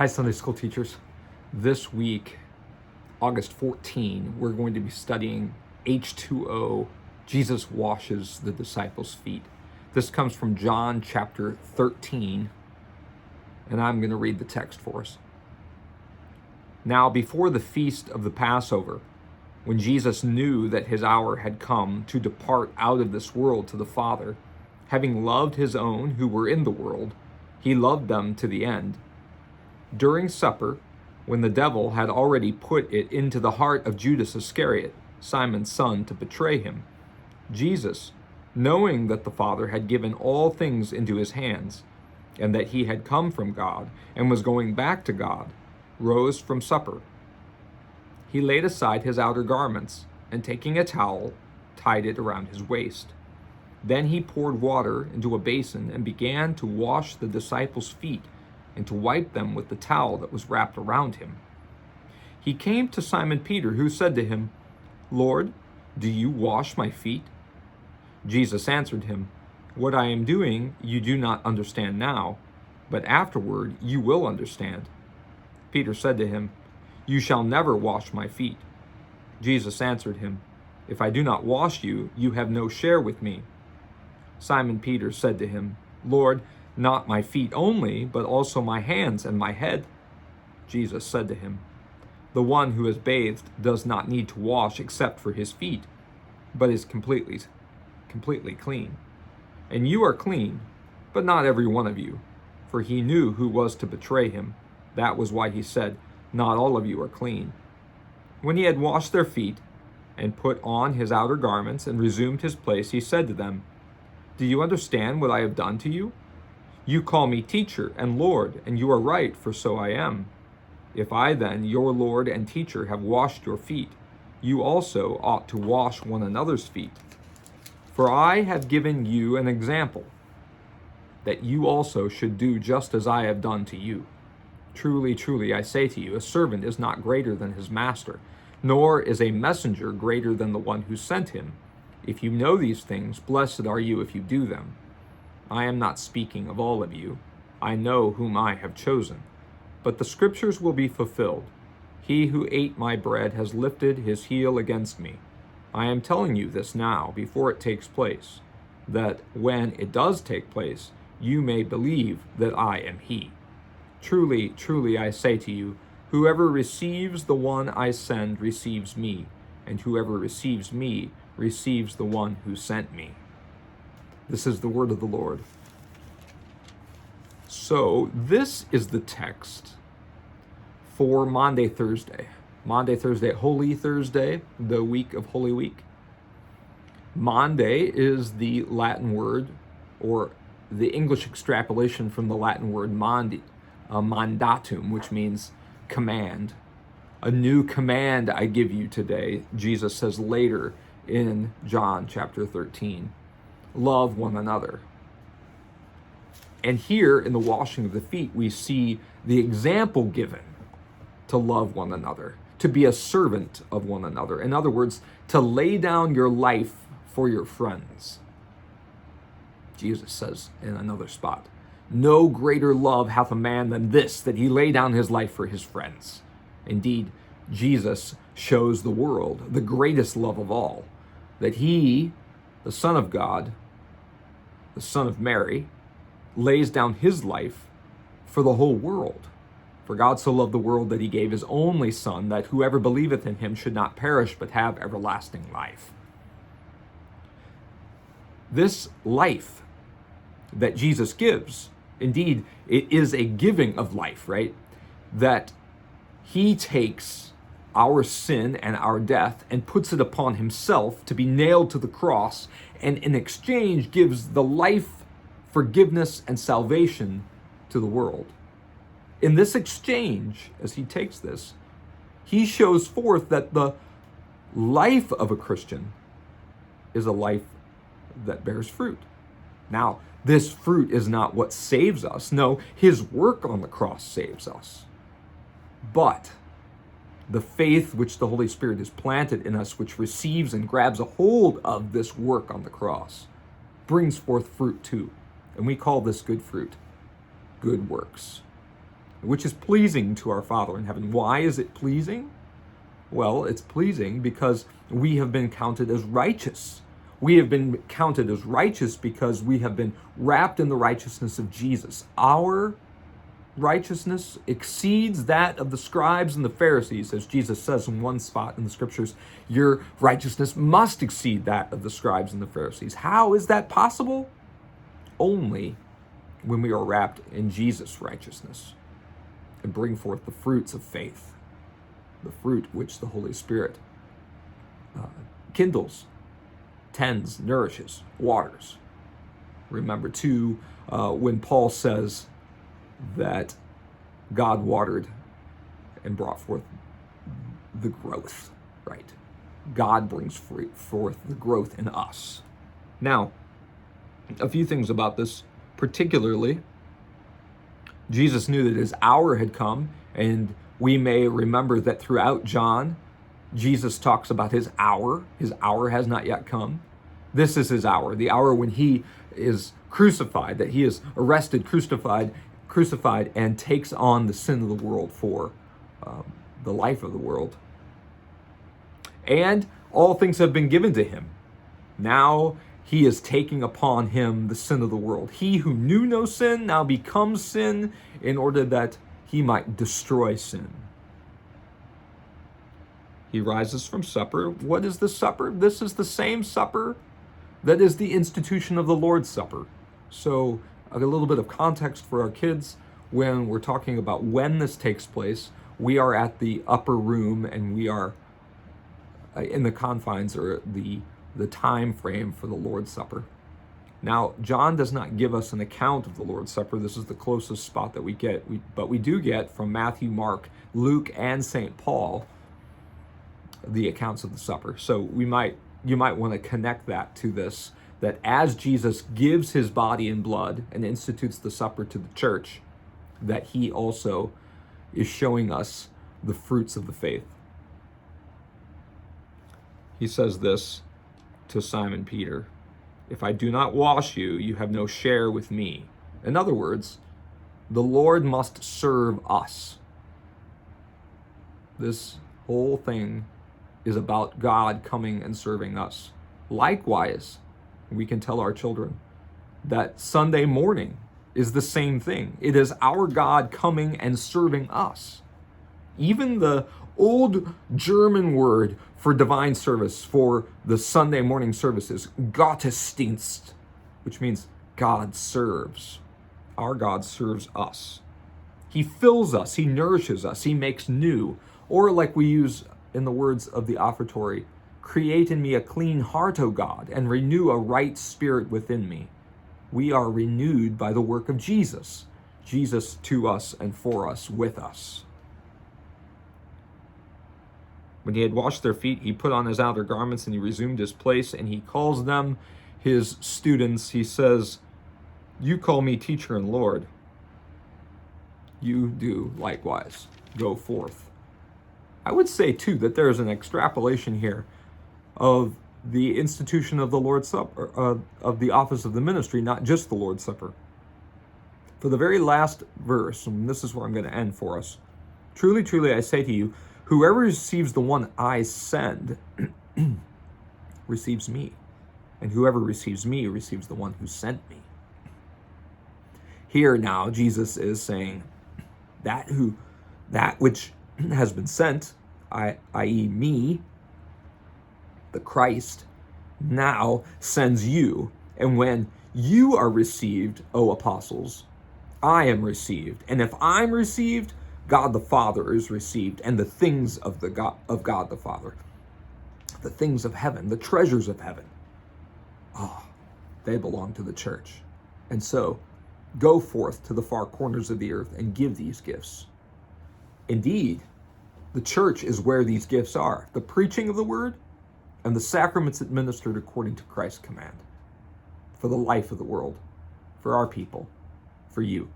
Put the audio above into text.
Hi, Sunday school teachers. This week, August 14, we're going to be studying H2O. Jesus washes the disciples' feet. This comes from John chapter 13, and I'm going to read the text for us. Now, before the feast of the Passover, when Jesus knew that his hour had come to depart out of this world to the Father, having loved his own who were in the world, he loved them to the end. During supper, when the devil had already put it into the heart of Judas Iscariot, Simon's son, to betray him, Jesus, knowing that the Father had given all things into his hands, and that he had come from God and was going back to God, rose from supper. He laid aside his outer garments, and taking a towel, tied it around his waist. Then he poured water into a basin and began to wash the disciples' feet and to wipe them with the towel that was wrapped around him. He came to Simon Peter, who said to him, "Lord, do you wash my feet?" Jesus answered him, "What I am doing you do not understand now, but afterward you will understand." Peter said to him, "You shall never wash my feet." Jesus answered him, "If I do not wash you, you have no share with me." Simon Peter said to him, "Lord, not my feet only, but also my hands and my head." Jesus said to him, "The one who is bathed does not need to wash except for his feet, but is completely clean. And you are clean, but not every one of you." For he knew who was to betray him. That was why he said, "Not all of you are clean." When he had washed their feet and put on his outer garments and resumed his place, he said to them, "Do you understand what I have done to you? You call me teacher and Lord, and you are right, for so I am. If I then, your Lord and teacher, have washed your feet, you also ought to wash one another's feet. For I have given you an example, that you also should do just as I have done to you. Truly, truly, I say to you, a servant is not greater than his master, nor is a messenger greater than the one who sent him. If you know these things, blessed are you if you do them. I am not speaking of all of you. I know whom I have chosen. But the scriptures will be fulfilled. He who ate my bread has lifted his heel against me. I am telling you this now, before it takes place, that when it does take place, you may believe that I am he. Truly, truly, I say to you, whoever receives the one I send receives me, and whoever receives me receives the one who sent me." This is the word of the Lord. So this is the text for Maundy Thursday. Maundy Thursday, Holy Thursday, the week of Holy Week. Maundy is the Latin word, or the English extrapolation from the Latin word mandi, mandatum, which means command. A new command I give you today, Jesus says later in John chapter 13. Love one another. And here in the washing of the feet, we see the example given to love one another, to be a servant of one another. In other words, to lay down your life for your friends. Jesus says in another spot, "No greater love hath a man than this, that he lay down his life for his friends." Indeed, Jesus shows the world the greatest love of all, that he, the Son of God, the Son of Mary, lays down his life for the whole world. For God so loved the world that he gave his only Son, that whoever believeth in him should not perish but have everlasting life. This life that Jesus gives, indeed, it is a giving of life, right? That he takes our sin and our death and puts it upon himself to be nailed to the cross, and in exchange gives the life, forgiveness, and salvation to the world. In this exchange, as he takes this, he shows forth that the life of a Christian is a life that bears fruit. Now, this fruit is not what saves us. No, his work on the cross saves us. But the faith which the Holy Spirit has planted in us, which receives and grabs a hold of this work on the cross, brings forth fruit too. And we call this good fruit, good works. which is pleasing to our Father in heaven. Why is it pleasing? Well, it's pleasing because we have been counted as righteous. We have been counted as righteous because we have been wrapped in the righteousness of Jesus. Our righteousness exceeds that of the scribes and the Pharisees, as Jesus says in one spot in the scriptures. Your righteousness must exceed that of the scribes and the Pharisees. How is that possible? Only when we are wrapped in Jesus' righteousness and bring forth the fruits of faith, the fruit which the Holy Spirit kindles, tends, nourishes, waters. Remember too, when Paul says that God watered and brought forth the growth, right? God brings forth the growth in us. Now, a few things about this. Particularly, Jesus knew that his hour had come, and we may remember that throughout John, Jesus talks about his hour. His hour has not yet come. This is his hour, the hour when he is crucified, that he is arrested, crucified, and takes on the sin of the world for the life of the world. And all things have been given to him. Now he is taking upon him the sin of the world. He who knew no sin now becomes sin in order that he might destroy sin. He rises from supper. What is the supper? This is the same supper that is the institution of the Lord's Supper. So a little bit of context for our kids when we're talking about when this takes place. We are at the upper room, and we are in the confines or the time frame for the Lord's Supper. Now, John does not give us an account of the Lord's Supper. This is the closest spot that we get. But we do get from Matthew, Mark, Luke, and St. Paul the accounts of the supper. So you might want to connect that to this, that as Jesus gives his body and blood and institutes the supper to the church, that he also is showing us the fruits of the faith. He says this to Simon Peter: "If I do not wash you, you have no share with me." In other words, the Lord must serve us. This whole thing is about God coming and serving us. Likewise, we can tell our children that Sunday morning is the same thing. It is our God coming and serving us. Even the old German word for divine service for the Sunday morning service is Gottesdienst, which means God serves. Our God serves us. He fills us, he nourishes us, he makes new. Or like we use in the words of the offertory, "Create in me a clean heart, O God, and renew a right spirit within me." We are renewed by the work of Jesus. Jesus to us and for us, with us. When he had washed their feet, he put on his outer garments and he resumed his place, and he calls them his students. He says, "You call me teacher and Lord. You do likewise. Go forth." I would say, too, that there is an extrapolation here of the institution of the Lord's Supper, of the office of the ministry, not just the Lord's Supper. For the very last verse, and this is where I'm going to end for us: "Truly, truly, I say to you, whoever receives the one I send receives me, and whoever receives me receives the one who sent me." Here now, Jesus is saying that which has been sent, i.e. me, the Christ, now sends you. And when you are received, O apostles, I am received. And if I'm received, God the Father is received, and the things of God the Father, the things of heaven, the treasures of heaven, they belong to the church. And so, go forth to the far corners of the earth and give these gifts. Indeed, the church is where these gifts are: the preaching of the word and the sacraments administered according to Christ's command, for the life of the world, for our people, for you.